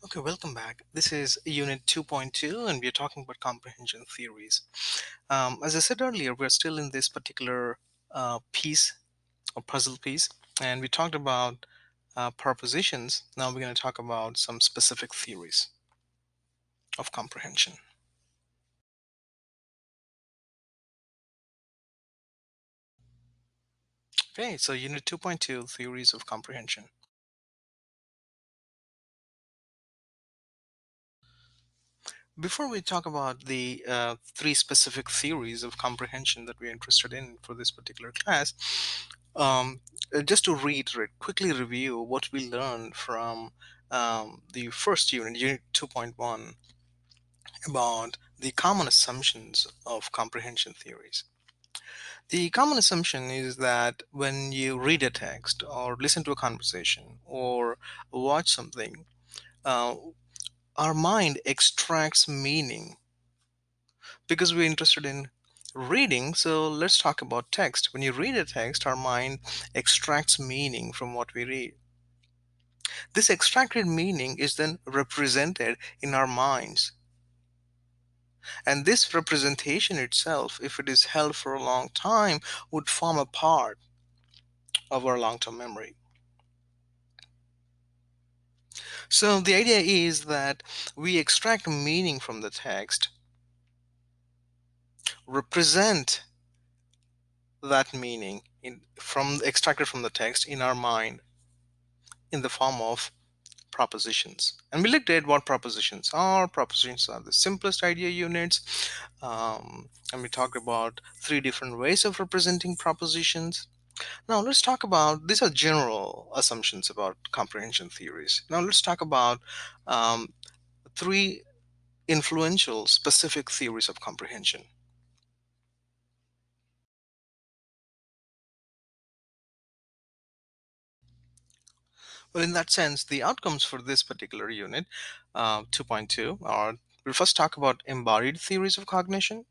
Okay, welcome back. This is Unit 2.2, and we're talking about comprehension theories. As I said earlier, we're still in this particular piece or puzzle piece, and we talked about propositions. Now we're going to talk about some specific theories of comprehension. Okay, so Unit 2.2, theories of comprehension. Before we talk about the three specific theories of comprehension that we're interested in for this particular class, um, just to reiterate, quickly review what we learned from the first unit, Unit 2.1, about the common assumptions of comprehension theories. The common assumption is that when you read a text or listen to a conversation or watch something, uh, our mind extracts meaning because we're interested in reading. So let's talk about text. When you read a text, our mind extracts meaning from what we read. This extracted meaning is then represented in our minds. And this representation itself, if it is held for a long time, would form a part of our long term memory. So the idea is that we extract meaning from the text, represent that meaning from extracted from the text in our mind in the form of propositions. And we looked at what propositions are. Propositions are the simplest idea units. And we talked about three different ways of representing propositions. Now let's talk about, these are general assumptions about comprehension theories. Now let's talk about um, three influential specific theories of comprehension. Well, in that sense, the outcomes for this particular unit, 2.2, are, we'll first talk about embodied theories of cognition.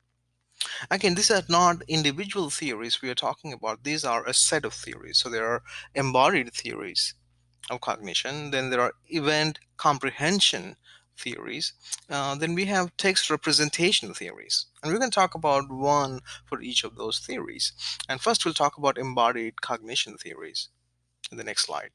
Again, these are not individual theories we are talking about. These are a set of theories. So there are embodied theories of cognition. Then there are event comprehension theories. Then we have text representation theories. And we're going to talk about one for each of those theories. And first, we'll talk about embodied cognition theories in the next slide.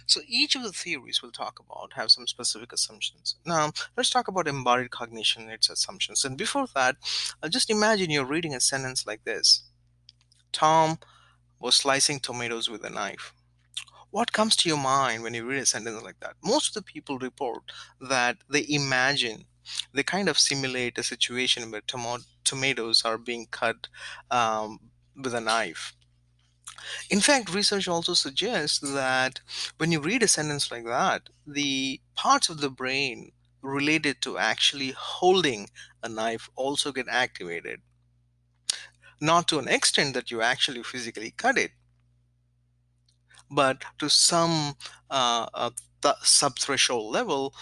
So each of the theories we'll talk about have some specific assumptions. Now, let's talk about embodied cognition and its assumptions. And before that, just imagine you're reading a sentence like this: Tom was slicing tomatoes with a knife. What comes to your mind when you read a sentence like that? Most of the people report that they imagine, they kind of simulate a situation where tomatoes are being cut with a knife. In fact, research also suggests that when you read a sentence like that, the parts of the brain related to actually holding a knife also get activated. Not to an extent that you actually physically cut it, but to some sub-threshold level,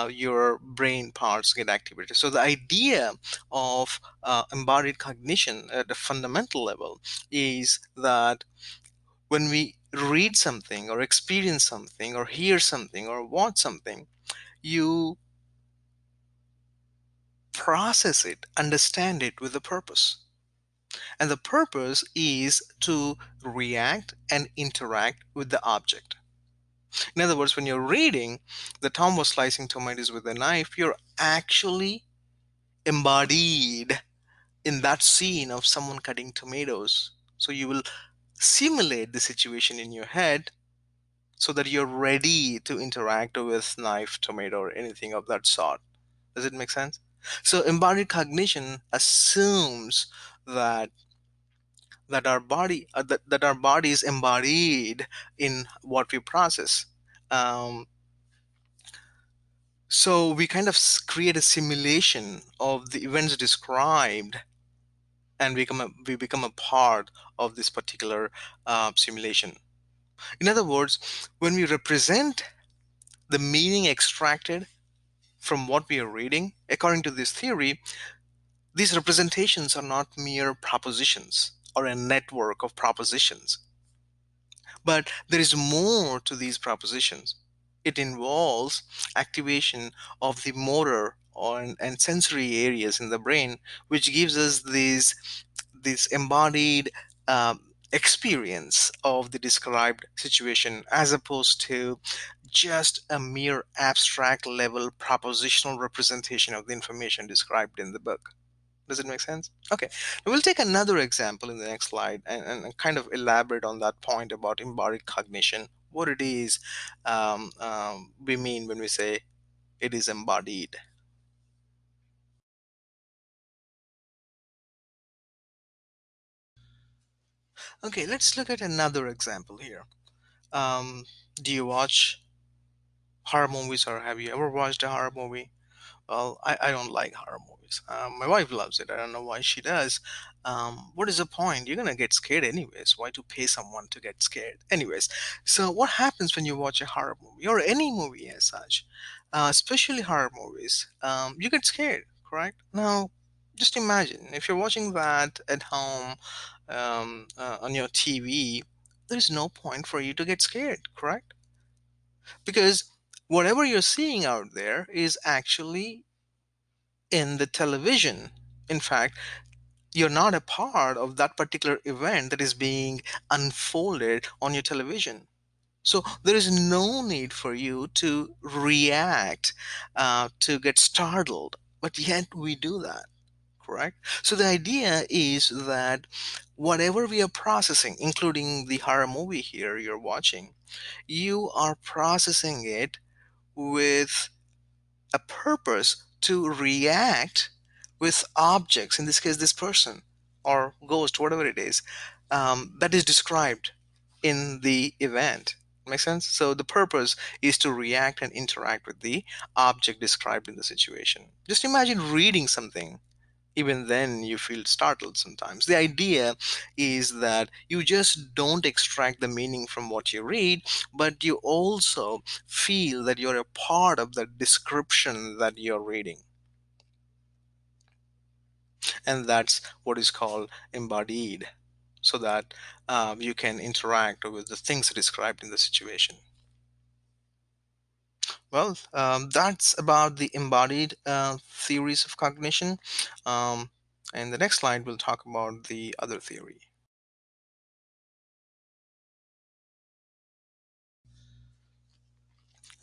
your brain parts get activated. So the idea of embodied cognition at a fundamental level is that when we read something or experience something or hear something or watch something, you process it, understand it with a purpose. And the purpose is to react and interact with the object. In other words, when you're reading that Tom was slicing tomatoes with a knife, you're actually embodied in that scene of someone cutting tomatoes. So you will simulate the situation in your head so that you're ready to interact with knife, tomato, or anything of that sort. Does it make sense? So embodied cognition assumes that that our body is embodied in what we process. Um, so we kind of create a simulation of the events described, and we become a part of this particular simulation. In other words, when we represent the meaning extracted from what we are reading, according to this theory, these representations are not mere propositions. or a network of propositions. But there is more to these propositions. It involves activation of the motor and sensory areas in the brain, which gives us this embodied experience of the described situation, as opposed to just a mere abstract level propositional representation of the information described in the book. Does it make sense? Okay. We'll take another example in the next slide, and kind of elaborate on that point about embodied cognition, what it is we mean when we say it is embodied. Okay, let's look at another example here. Um, do you watch horror movies, or have you ever watched a horror movie? Well, I don't like horror movies. My wife loves it. I don't know why she does. What is the point? You're gonna get scared anyways. Why to pay someone to get scared? Anyways, so what happens when you watch a horror movie or any movie as such, especially horror movies? You get scared, correct? Now, just imagine if you're watching that at home on your TV. There is no point for you to get scared, correct? Because whatever you're seeing out there is actually in the television. In fact, you're not a part of that particular event that is being unfolded on your television. So there is no need for you to react, to get startled. But yet we do that, correct? So the idea is that whatever we are processing, including the horror movie here you're watching, you are processing it with a purpose to react with objects, in this case, this person or ghost, whatever it is, that is described in the event. Make sense? So the purpose is to react and interact with the object described in the situation. Just imagine reading something. Even then, you feel startled sometimes. The idea is that you just don't extract the meaning from what you read, but you also feel that you're a part of the description that you're reading. And that's what is called embodied, so that you can interact with the things described in the situation. Well, that's about the embodied theories of cognition. Um, and the next slide, we'll talk about the other theory.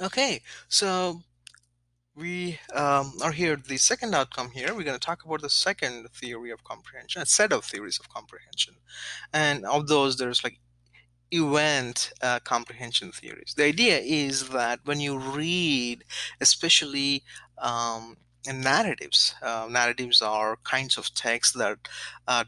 Okay, so we are here. The second outcome here, we're going to talk about the second theory of comprehension, a set of theories of comprehension. And of those, there's like event comprehension theories. The idea is that when you read, especially narratives, narratives are kinds of texts that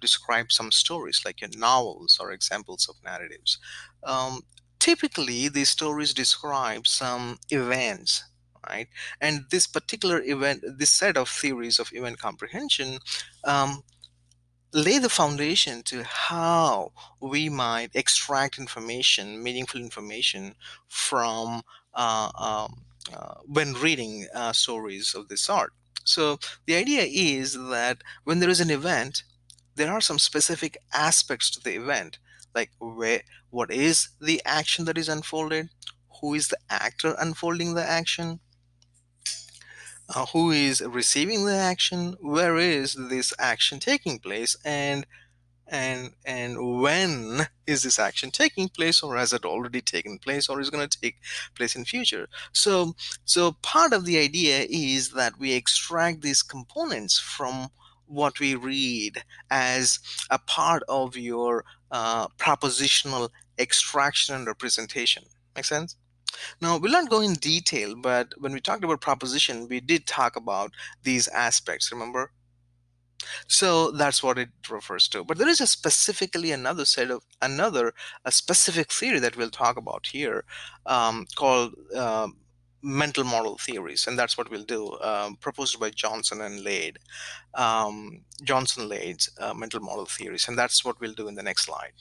describe some stories, like your novels or examples of narratives. Um, Typically, these stories describe some events. Right, and this particular event, this set of theories of event comprehension, um, lay the foundation to how we might extract information, meaningful information, from when reading stories of this sort. So the idea is that when there is an event, there are some specific aspects to the event, like what is the action that is unfolded, who is the actor unfolding the action, who is receiving the action, where is this action taking place, and when is this action taking place, or has it already taken place, or is going to take place in future. So part of the idea is that we extract these components from what we read as a part of your propositional extraction and representation. Make sense? Now, we'll not go in detail, but when we talked about proposition, we did talk about these aspects, remember? So that's what it refers to. But there is a specifically another set of another a specific theory that we'll talk about here, called mental model theories, and that's what we'll do. Proposed by Johnson and Lade, Johnson Lade's mental model theories, and that's what we'll do in the next slide.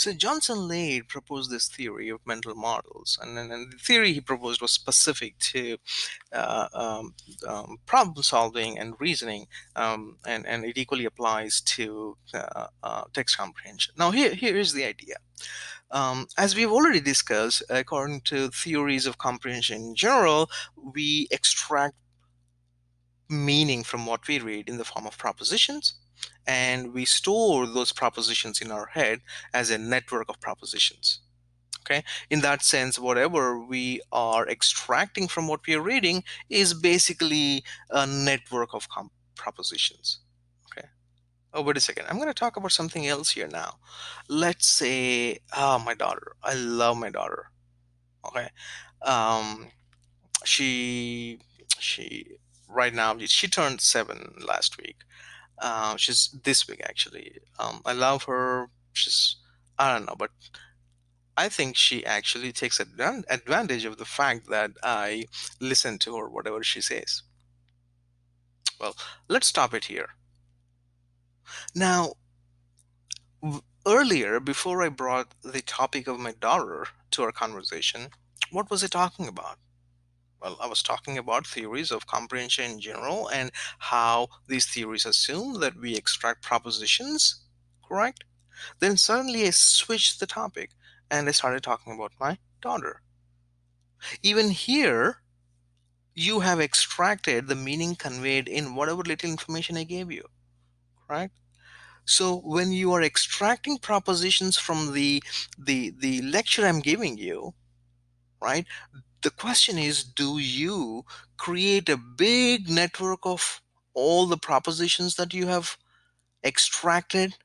So Johnson Lade proposed this theory of mental models, and the theory he proposed was specific to uh, um, problem solving and reasoning, and it equally applies to text comprehension. Now, here is the idea. As we've already discussed, according to theories of comprehension in general, we extract meaning from what we read in the form of propositions, and we store those propositions in our head as a network of propositions. Okay, in that sense, whatever we are extracting from what we are reading is basically a network of propositions. Okay. Oh, wait a second. I'm going to talk about something else here now. Let's say, my daughter. I love my daughter. Okay. Um, she right now she turned 7 last week. She's this week actually. I love her. She's, I don't know, but I think she actually takes advantage of the fact that I listen to her, whatever she says. Well, let's stop it here. Now, earlier, before I brought the topic of my daughter to our conversation, what was I talking about? Well, I was talking about theories of comprehension in general and how these theories assume that we extract propositions, correct? Then suddenly I switched the topic and I started talking about my daughter. Even here, you have extracted the meaning conveyed in whatever little information I gave you, right? So when you are extracting propositions from the lecture I'm giving you, right? The question is, do you create a big network of all the propositions that you have extracted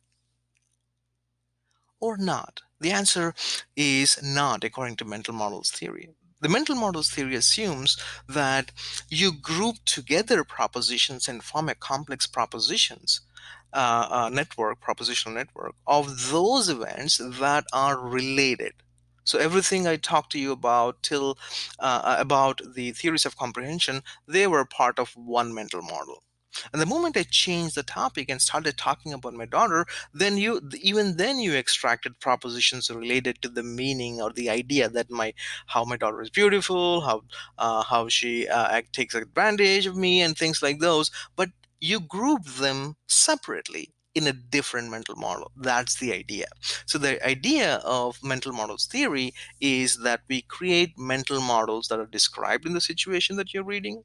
or not? The answer is not, according to mental models theory. The mental models theory assumes that you group together propositions and form a complex propositions network, propositional network of those events that are related. So everything I talked to you about till about the theories of comprehension, they were part of one mental model. And the moment I changed the topic and started talking about my daughter, then even then you extracted propositions related to the meaning or the idea that my how my daughter is beautiful, how she takes advantage of me and things like those, but you group them separately in a different mental model. That's the idea. So the idea of mental models theory is that we create mental models that are described in the situation that you're reading,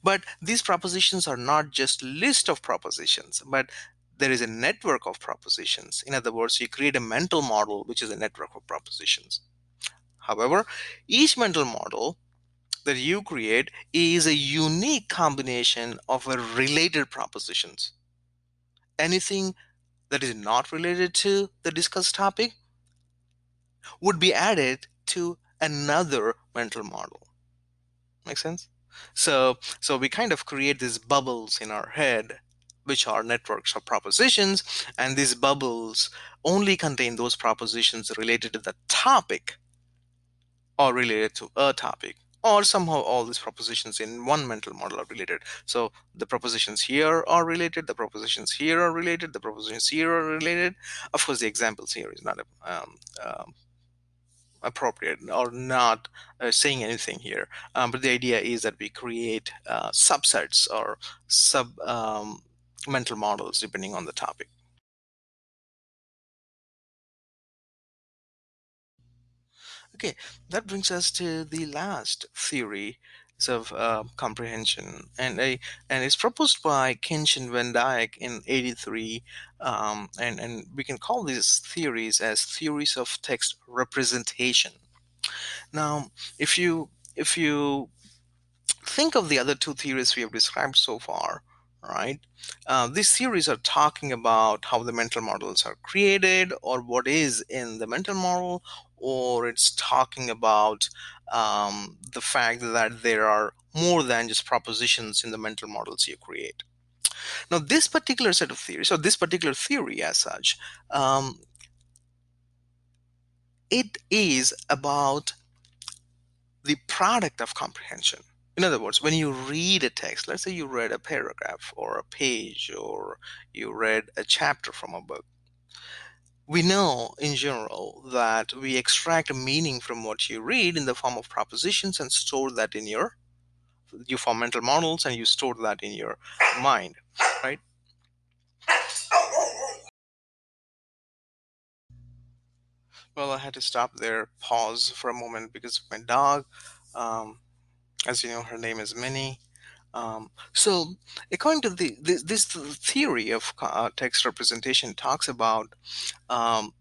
but these propositions are not just list of propositions, but there is a network of propositions. In other words, you create a mental model which is a network of propositions. However, each mental model that you create is a unique combination of a related propositions. Anything that is not related to the discussed topic would be added to another mental model. Make sense? So we kind of create these bubbles in our head, which are networks of propositions, and these bubbles only contain those propositions related to the topic or related to a topic. Or somehow all these propositions in one mental model are related. So the propositions here are related, the propositions here are related, the propositions here are related. Of course, the examples here is not appropriate or not saying anything here. But the idea is that we create subsets or sub mental models depending on the topic. Okay, that brings us to the last theory of comprehension, and it's proposed by Kenshin Van Dyke in '83, and we can call these theories as theories of text representation. Now, if you think of the other two theories we have described so far, right? These theories are talking about how the mental models are created or what is in the mental model, or it's talking about the fact that there are more than just propositions in the mental models you create. Now, this particular set of theories, or this particular theory as such, um, it is about the product of comprehension. In other words, when you read a text, let's say you read a paragraph or a page or you read a chapter from a book, We know in general that we extract a meaning from what you read in the form of propositions and store that in you form mental models and you store that in your mind, right? Well, I had to stop there, pause for a moment because of my dog. um, as you know, her name is Minnie. So according to this theory of text representation talks about um,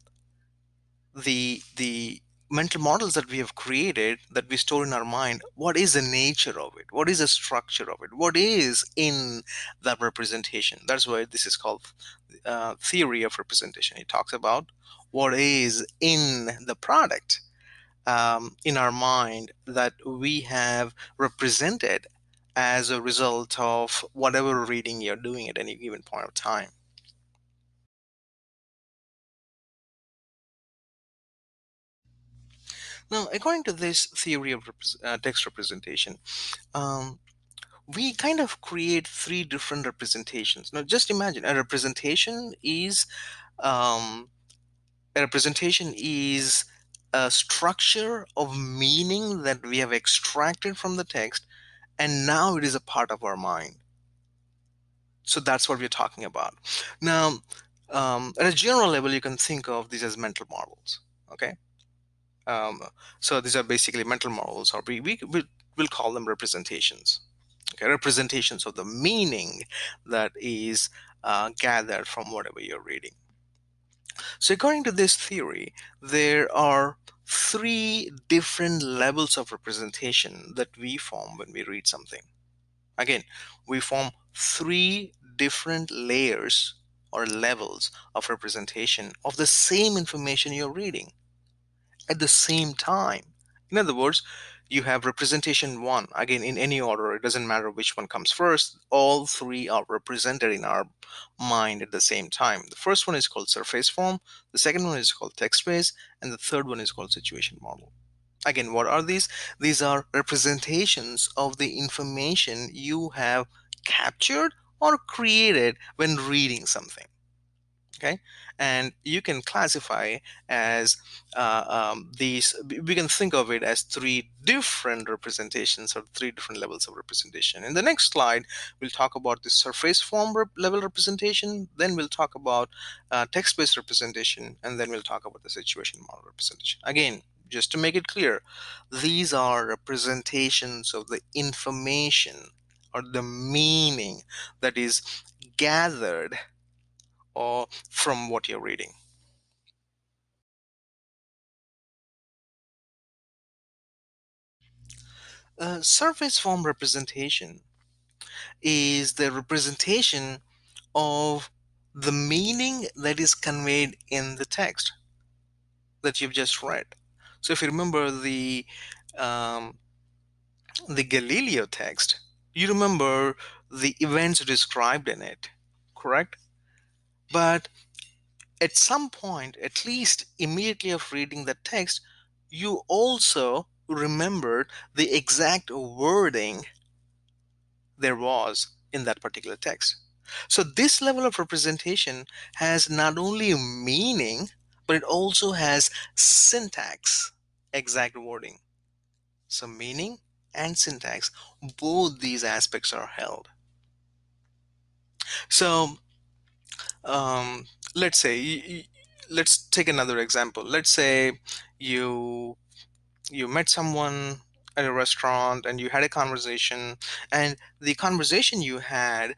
the mental models that we have created, that we store in our mind. What is the nature of it? What is the structure of it? What is in that representation? That's why this is called theory of representation. It talks about what is in the product, in our mind, that we have represented as a result of whatever reading you're doing at any given point of time. Now, according to this theory of text representation, um, we kind of create three different representations. Now, just imagine um, a representation is a structure of meaning that we have extracted from the text, and now it is a part of our mind. So that's what we're talking about. Now, at a general level, you can think of these as mental models. Okay. Um, so these are basically mental models, or we'll call them representations. Okay, representations of the meaning that is gathered from whatever you're reading. So according to this theory, there are three different levels of representation that we form when we read something. Again, we form three different layers or levels of representation of the same information you're reading at the same time. In other words, you have representation one, again, in any order, it doesn't matter which one comes first, all three are represented in our mind at the same time. The first one is called surface form, the second one is called text space, and the third one is called situation model. Again, what are these? These are representations of the information you have captured or created when reading something. Okay, and you can classify as these, we can think of it as three different representations or three different levels of representation. In the next slide, we'll talk about the surface form level representation, then we'll talk about text-based representation, and then we'll talk about the situation model representation. Again, just to make it clear, these are representations of the information or the meaning that is gathered or from what you're reading. Surface form representation is the representation of the meaning that is conveyed in the text that you've just read. So if you remember um, the Galileo text, you remember the events described in it, correct? But at some point, at least immediately of reading the text, you also remembered the exact wording there was in that particular text. So, this level of representation has not only meaning, but it also has syntax, exact wording. So, meaning and syntax, both these aspects are held. So, um, let's say, let's take another example. Let's say you you met someone at a restaurant and you had a conversation, and the conversation you had,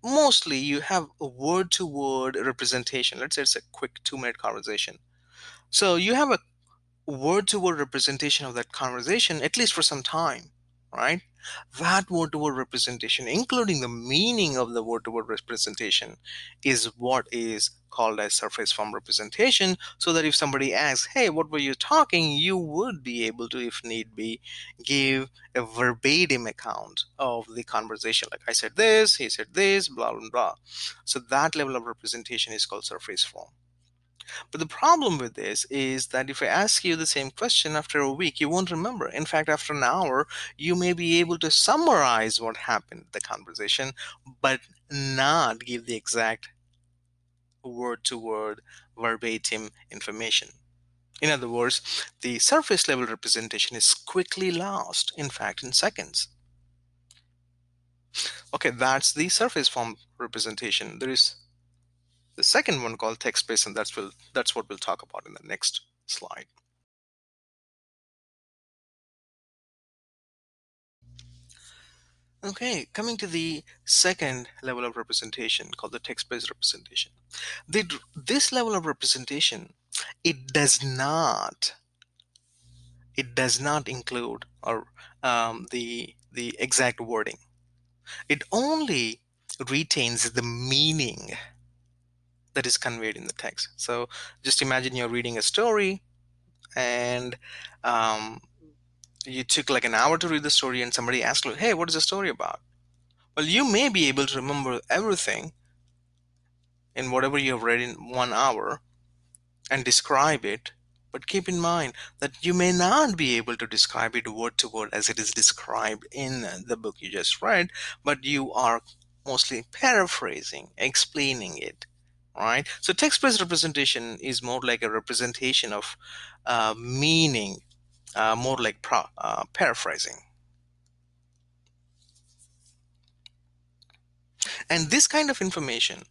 mostly you have a word to word representation. Let's say it's a quick 2 minute conversation, so you have a word to word representation of that conversation at least for some time, right? That word to word representation, including the meaning of the word to word representation, is what is called as surface form representation. So that if somebody asks, hey, what were you talking, you would be able to, if need be, give a verbatim account of the conversation. Like, I said this, he said this, blah, blah, blah. So that level of representation is called surface form. But the problem with this is that if I ask you the same question after a week, you won't remember. In fact, after an hour, you may be able to summarize what happened in the conversation, but not give the exact word to word, verbatim information. In other words, the surface level representation is quickly lost, in fact, in seconds. Okay, that's the surface form representation. There is the second one called text based, and that's what we'll talk about in the next slide. Okay, coming to the second level of representation called the text based representation. This level of representation, it does not include or the exact wording. It only retains the meaning that is conveyed in the text. So just imagine you're reading a story, and um, you took like an hour to read the story, and somebody asked you, hey, what is the story about? Well, you may be able to remember everything in whatever you have read in 1 hour and describe it, but keep in mind that you may not be able to describe it word to word as it is described in the book you just read, but you are mostly paraphrasing, explaining it. Right? So text-based representation is more like a representation of meaning, more like paraphrasing. And this kind of information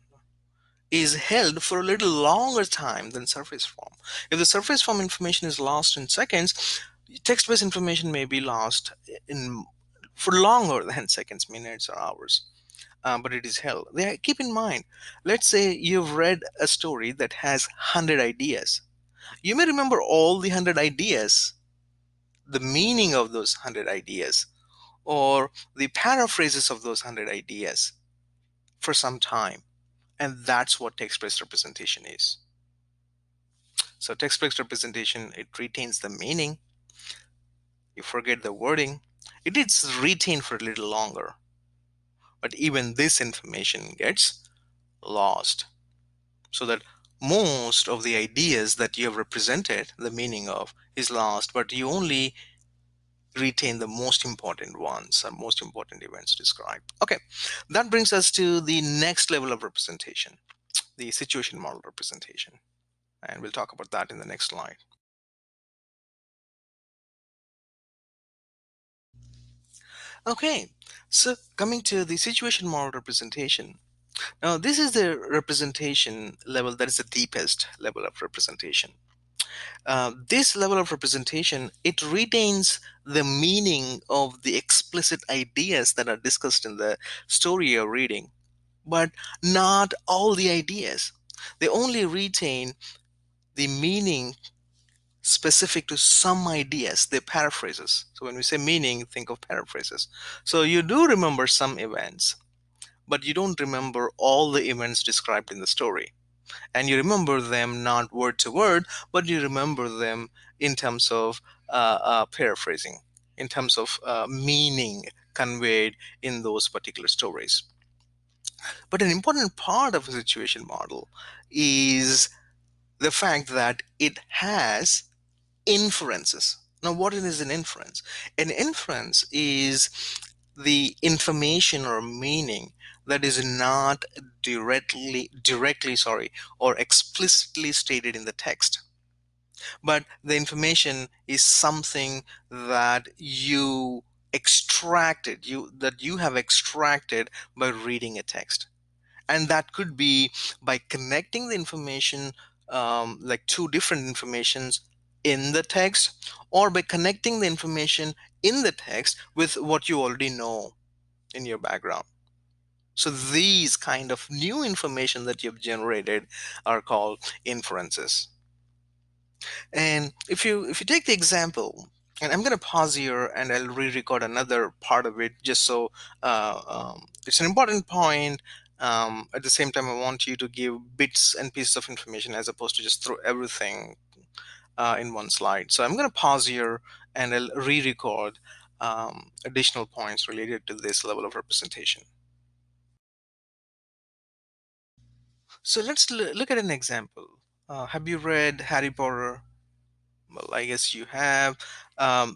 is held for a little longer time than surface form. If the surface form information is lost in seconds, text-based information may be lost in for longer than seconds, minutes, or hours. But it is held. Keep in mind, let's say you've read a story that has 100 ideas. You may remember all the 100 ideas, the meaning of those 100 ideas, or the paraphrases of those 100 ideas for some time. And that's what text-based representation is. So text-based representation, it retains the meaning. You forget the wording. It is retained for a little longer. But even this information gets lost. So that most of the ideas that you have represented the meaning of is lost, but you only retain the most important ones or most important events described. Okay, that brings us to the next level of representation, the situation model representation. And we'll talk about that in the next slide. Okay, so coming to the situation model representation. Now, this is the representation level that is the deepest level of representation. This level of representation, it retains the meaning of the explicit ideas that are discussed in the story you're reading, but not all the ideas. They only retain the meaning specific to some ideas, they paraphrases. So when we say meaning, think of paraphrases. So you do remember some events, but you don't remember all the events described in the story. And you remember them not word to word, but you remember them in terms of paraphrasing, in terms of meaning conveyed in those particular stories. But an important part of a situation model is the fact that it has inferences. Now, what is an inference? An inference is the information or meaning that is not directly, or explicitly stated in the text, but the information is something that you have extracted by reading a text. And that could be by connecting the information, like two different informations in the text, or by connecting the information in the text with what you already know in your background. So these kind of new information that you've generated are called inferences. And if you take the example, and I'm going to pause here and I'll re-record another part of it, just so it's an important point. At the same time, I want you to give bits and pieces of information as opposed to just throw everything in one slide. So I'm going to pause here and I'll re-record additional points related to this level of representation. So let's look at an example. Have you read Harry Potter? Well, I guess you have.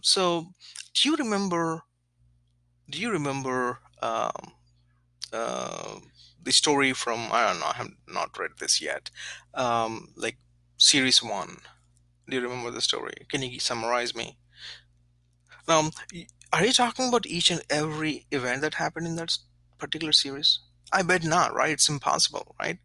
So, do you remember? Do you remember uh, the story from, I don't know, I have not read this yet. Like series one. Do you remember the story? Can you summarize me? Are you talking about each and every event that happened in that particular series? I bet not, right? It's impossible, right?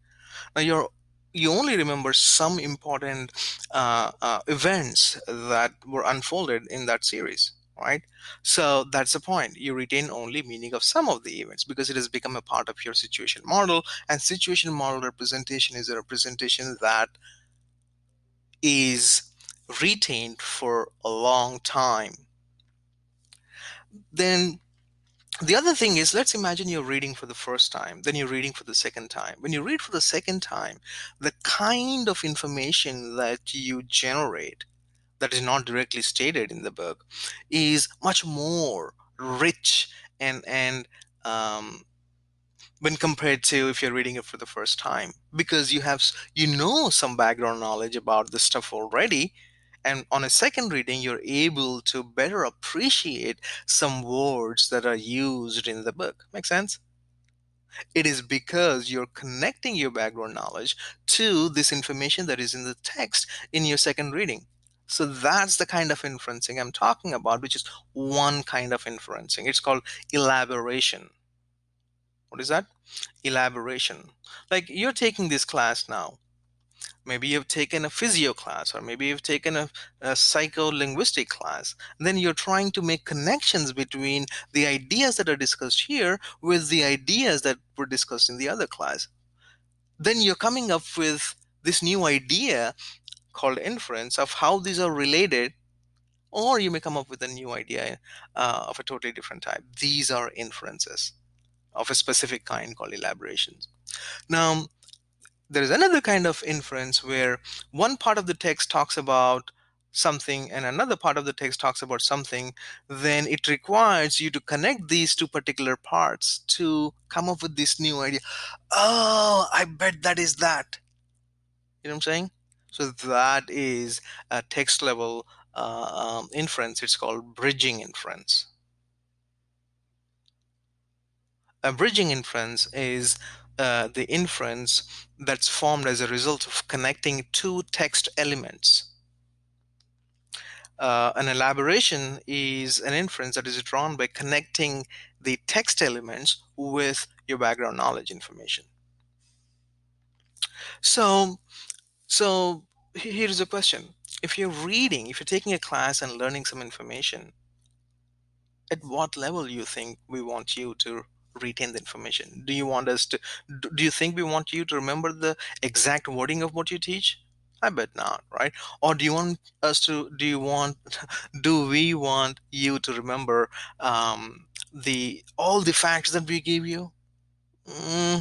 Now you only remember some important events that were unfolded in that series, right? So that's the point. You retain only meaning of some of the events because it has become a part of your situation model, and situation model representation is a representation that is retained for a long time. Then the other thing is, let's imagine you're reading for the first time, then you're reading for the second time. When you read for the second time, the kind of information that you generate that is not directly stated in the book is much more rich and um, when compared to if you're reading it for the first time, because you know some background knowledge about the stuff already, and on a second reading you're able to better appreciate some words that are used in the book. Make sense? It is because you're connecting your background knowledge to this information that is in the text in your second reading. So that's the kind of inferencing I'm talking about, which is one kind of inferencing. It's called elaboration. What is that? Elaboration. Like you're taking this class now. Maybe you've taken a physio class, or maybe you've taken a psycho-linguistic class. Then you're trying to make connections between the ideas that are discussed here with the ideas that were discussed in the other class. Then you're coming up with this new idea called inference of how these are related, or you may come up with a new idea of a totally different type. These are inferences of a specific kind called elaborations. Now, there is another kind of inference where one part of the text talks about something and another part of the text talks about something. Then it requires you to connect these two particular parts to come up with this new idea. Oh, I bet that is that. You know what I'm saying? So that is a text level inference. It's called bridging inference. A bridging inference is the inference that's formed as a result of connecting two text elements. An elaboration is an inference that is drawn by connecting the text elements with your background knowledge information. So, so here's a question. If you're taking a class and learning some information, at what level you think we want you to retain the information? Do you want us to do you think we want you to remember the exact wording of what you teach? I bet not, right? Or do you want do we want you to remember the all the facts that we gave you?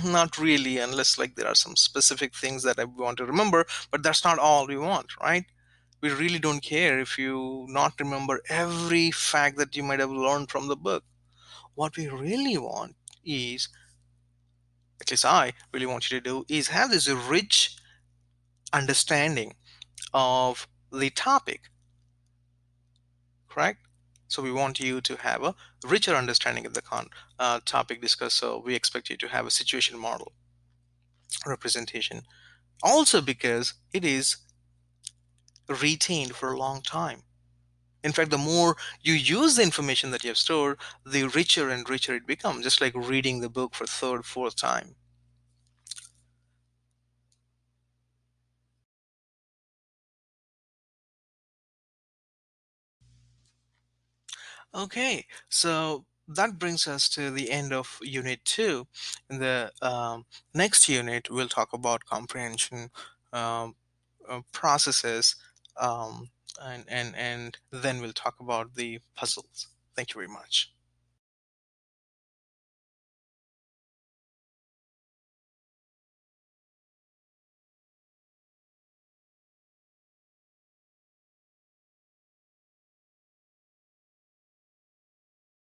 Not really, unless like there are some specific things that I want to remember, but that's not all we want, right? We really don't care if you not remember every fact that you might have learned from the book. What we really want is, at least I really want you to do, is have this rich understanding of the topic, correct? So we want you to have a richer understanding of the topic discussed. So we expect you to have a situation model representation. Also because it is retained for a long time. In fact, the more you use the information that you have stored, the richer and richer it becomes, just like reading the book for third, fourth time. Okay, so that brings us to the end of Unit 2. In the next unit, we'll talk about comprehension um, processes, um, and then we'll talk about the puzzles. Thank you very much.